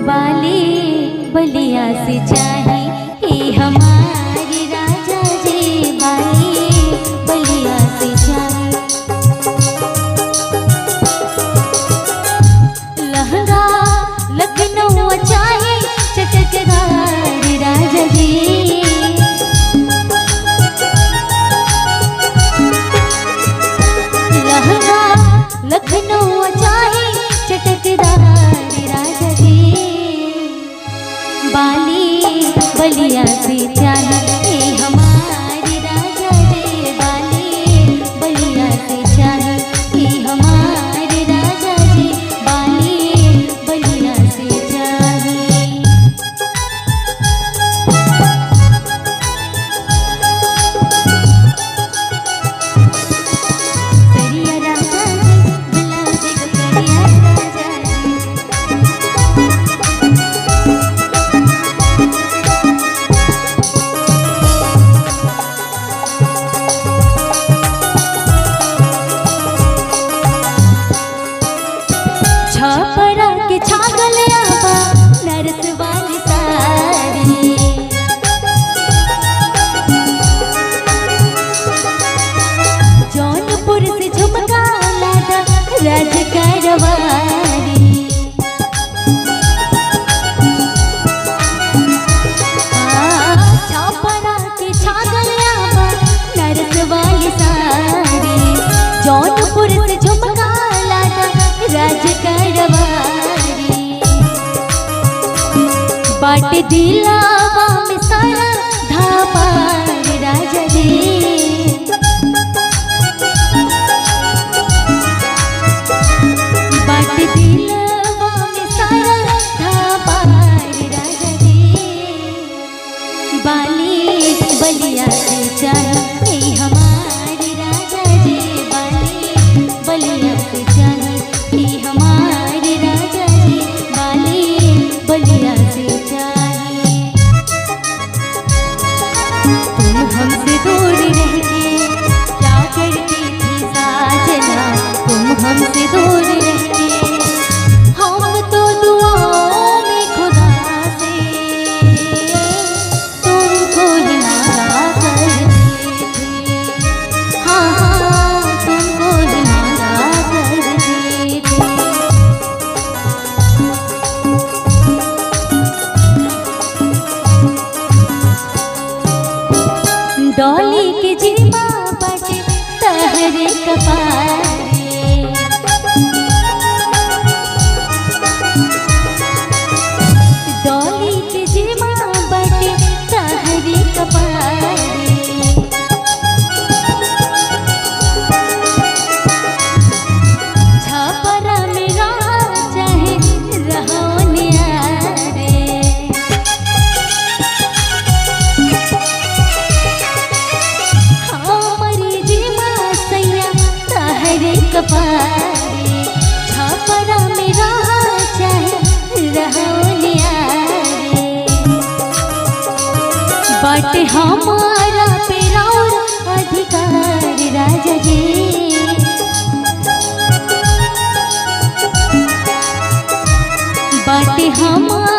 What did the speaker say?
बाली बलिया से चाहे ये हमारे राजा जी, बाली बलिया से चाहे। लहंगा लखनऊ चाहे चटकदार राजा जी, लहंगा लखनऊ चाहे चटकदार राजा जी, बाली बलिया से चाहे ये हमारे राजा जी, बाली बलिया से चाहे ये हमारे राजा जी, बाली बलिया से चाहे। करिया राजा जी, ब्लाउज करिया राजा जी, छपरा के छागल आबा नरस वाली साड़ी, जौनपुर से झुमका लादा राजकारवारी, छपरा के छागल आबा नरस वाली साड़ी, जौनपुर से झुमका लादा राजकारवारी, बाट दिलावा में सारा धापार राजा जी, बाट दिलावा में सारा धापार राजा जी, बाली बलिया से चाहे ये हमारे राजा जी, बाली बलिया से चाहे ये हमारे राजा जी, बाली बलिया से चाहे। तुम हमसे दूर रह के क्या करती थी साजना, तुम हमसे दूर रह के हम तो दुआओं में खुदा से तुमको ही मांगा करते थे, हाँ हाँ तुमको ही मांगा करते थे। डोली के जीमा बाटे तहरे कपारे, डोली के जीमा बाटे तहरे कपारे, छपरा में रहा चाहे रहो न्यारे, हमारी जीमा सैया तहरे कपारे, छपरा में रहा चाहे रहो न्यारे, बाट हमारा पे राउर अधिकार राजा जी, बाट हमारा